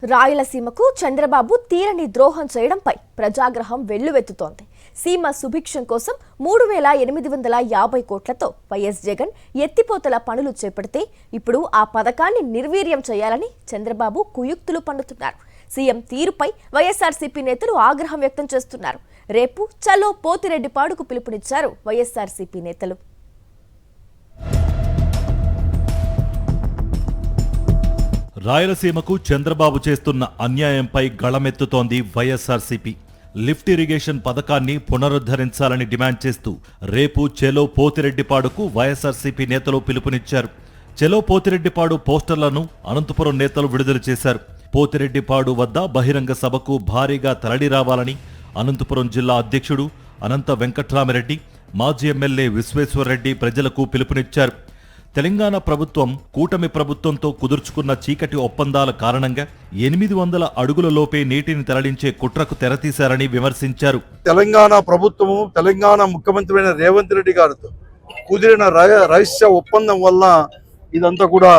రాయలసీమకు చంద్రబాబు తీరని ద్రోహం చేయడంపై ప్రజాగ్రహం వెల్లువెత్తుతోంది. సీమ సుభిక్షం కోసం 3,850 కోట్లతో వైఎస్ జగన్ ఎత్తిపోతల పనులు చేపడితే ఇప్పుడు ఆ పథకాన్ని నిర్వీర్యం చేయాలని చంద్రబాబు కుయుక్తులు పన్నుతున్నారు. సీఎం తీరుపై వైఎస్ఆర్సీపీ నేతలు ఆగ్రహం వ్యక్తం చేస్తున్నారు. రేపు చలో పోతిరెడ్డిపాడుకు పిలుపునిచ్చారు వైఎస్ఆర్సీపీ నేతలు. రాయలసీమకు చంద్రబాబు చేస్తున్న అన్యాయంపై గళమెత్తుతోంది వైఎస్ఆర్సీపీ. లిఫ్ట్ ఇరిగేషన్ పథకాన్ని పునరుద్ధరించాలని డిమాండ్ చేస్తూ రేపు చెలో పోతిరెడ్డిపాడుకు వైఎస్ఆర్సీపీ నేతలు పిలుపునిచ్చారు. చెలో పోతిరెడ్డిపాడు పోస్టర్లను అనంతపురం నేతలు విడుదల చేశారు. పోతిరెడ్డిపాడు వద్ద బహిరంగ సభకు భారీగా తరలిరావాలని అనంతపురం జిల్లా అధ్యక్షుడు అనంత వెంకట్రామిరెడ్డి, మాజీ ఎమ్మెల్యే విశ్వేశ్వర్రెడ్డి ప్రజలకు పిలుపునిచ్చారు. తెలంగాణ ప్రభుత్వం కూటమి ప్రభుత్వంతో కుదుర్చుకున్న చీకటి ఒప్పందాల కారణంగా 800 అడుగుల లోపే నీటిని తరలించే కుట్రకు తెరతీశారని విమర్శించారు. తెలంగాణ ప్రభుత్వము తెలంగాణ ముఖ్యమంత్రి రేవంత్ రెడ్డి గారితో కుదిరిన రహస్య ఒప్పందం వల్ల ఇదంతా కూడా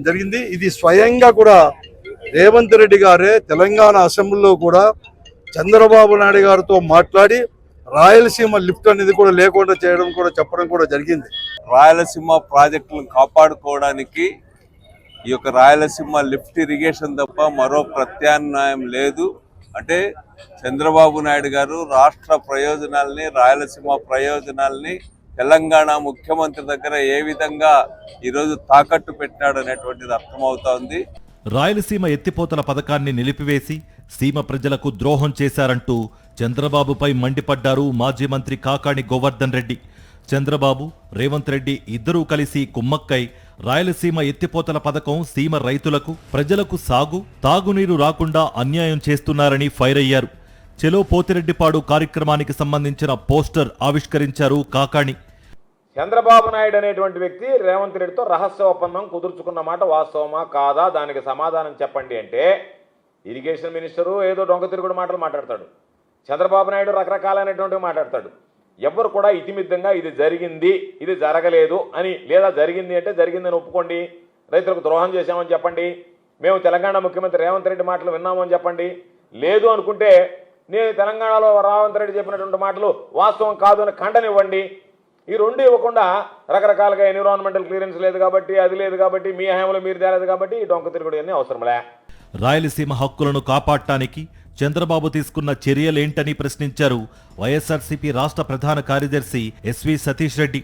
జరిగింది. ఇది స్వయంగా కూడా రేవంత్ రెడ్డి గారే తెలంగాణ అసెంబ్లీలో కూడా చంద్రబాబు నాయుడు గారితో మాట్లాడి రాయలసీమ లిఫ్ట్ అనేది కూడా లేకుండా చేయడం కూడా చెప్పడం కూడా జరిగింది. రాయలసీమ ప్రాజెక్టులను కాపాడుకోవడానికి ఈ యొక్క రాయలసీమ లిఫ్ట్ ఇరిగేషన్ తప్ప మరో ప్రత్యామ్నాయం లేదు. అంటే చంద్రబాబు నాయుడు గారు రాష్ట్ర ప్రయోజనాల్ని, రాయలసీమ ప్రయోజనాల్ని తెలంగాణ ముఖ్యమంత్రి దగ్గర ఏ విధంగా ఈరోజు తాకట్టు పెట్టాడు అనేటువంటిది అర్థమవుతోంది. రాయలసీమ ఎత్తిపోతల పథకాన్ని నిలిపివేసి సీమ ప్రజలకు ద్రోహం చేశారంటూ చంద్రబాబుపై మండిపడ్డారు మాజీ మంత్రి కాకాణి గోవర్ధన్ రెడ్డి. చంద్రబాబు, రేవంత్ రెడ్డి ఇద్దరూ కలిసి కుమ్మక్కై రాయలసీమ ఎత్తిపోతల పథకం సీమ రైతులకు, ప్రజలకు సాగు, తాగునీరు రాకుండా అన్యాయం చేస్తున్నారని ఫైర్ అయ్యారు. చెలో పోతిరెడ్డిపాడు కార్యక్రమానికి సంబంధించిన పోస్టర్ ఆవిష్కరించారు కాకాణి. చంద్రబాబు నాయుడు అనేటువంటి వ్యక్తి రేవంత్ రెడ్డితో రహస్య ఒప్పందం కుదుర్చుకున్న మాట వాస్తవమా కాదా, దానికి సమాధానం చెప్పండి అంటే ఇరిగేషన్ మినిస్టరు ఏదో డొంక తిరుగుడు మాటలు మాట్లాడతాడు, చంద్రబాబు నాయుడు రకరకాలైనటువంటివి మాట్లాడతాడు. ఎవరు కూడా ఇతిమిద్దంగా ఇది జరిగింది, ఇది జరగలేదు అని, లేదా జరిగింది అంటే జరిగిందని ఒప్పుకోండి, రైతులకు ద్రోహం చేశామని చెప్పండి, మేము తెలంగాణ ముఖ్యమంత్రి రేవంత్ రెడ్డి మాటలు విన్నామని చెప్పండి. లేదు అనుకుంటే నేను తెలంగాణలో రేవంత్ రెడ్డి చెప్పినటువంటి మాటలు వాస్తవం కాదు అని ఖండనివ్వండి. ఈ రెండు ఇవ్వకుండా రకరకాలుగా ఎన్విరాన్మెంటల్ క్లియరెన్స్ లేదు కాబట్టి, అది లేదు కాబట్టి, మీ హయాంలో మీరు తేలేదు కాబట్టి ఈ డొంక తిరుగుడు అన్నీ అవసరంలే. రాయలసీమ హక్కులను కాపాడటానికి చంద్రబాబు తీసుకున్న చర్యలేంటని ప్రశ్నించారు వైఎస్ఆర్సీపీ రాష్ట్ర ప్రధాన కార్యదర్శి ఎస్వి సతీష్ రెడ్డి.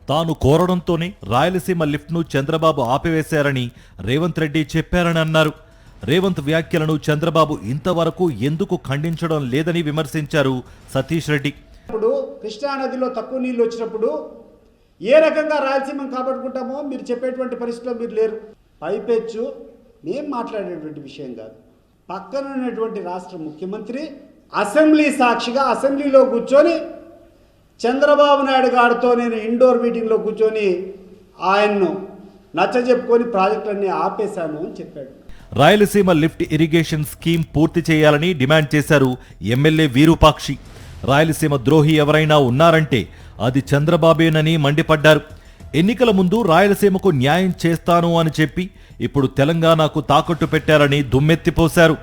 తాను కోరడంతోనే రాయలసీమ లిఫ్ట్ను చంద్రబాబు ఆపివేశారని రేవంత్ రెడ్డి చెప్పారని అన్నారు. రేవంత్ వ్యాఖ్యలను చంద్రబాబు ఇంతవరకు ఎందుకు ఖండించడం లేదని విమర్శించారు సతీష్ రెడ్డి. ఇప్పుడు కృష్ణానదిలో తక్కువ నీళ్ళు వచ్చినప్పుడు ఏ రకంగా రాయలసీమను కాపాడుకుంటామో మీరు చెప్పేటువంటి పరిస్థితిలో మీరు లేరు. పైపెచ్చు మేము మాట్లాడేటువంటి విషయం కాదు. పక్కన ఉన్నటువంటి రాష్ట్ర ముఖ్యమంత్రి అసెంబ్లీ సాక్షిగా అసెంబ్లీలో కూర్చొని చంద్రబాబు నాయుడు గారితో నేను ఇండోర్ మీటింగ్లో కూర్చొని ఆయన్ను నచ్చజెప్పుకొని ప్రాజెక్టులన్నీ ఆపేశాను అని చెప్పాడు. రాయలసీమ లిఫ్ట్ ఇరిగేషన్ స్కీమ్ పూర్తి చేయాలని డిమాండ్ చేశారు ఎమ్మెల్యే వీరూపాక్షి. రాయలసీమ ద్రోహి ఎవరైనా ఉన్నారంటే అది చంద్రబాబేనని మండిపడ్డారు. ఎన్నికల ముందు రాయలసీమకు న్యాయం చేస్తాను అని చెప్పి ఇప్పుడు తెలంగాణకు తాకట్టు పెట్టారని దుమ్మెత్తిపోశారు.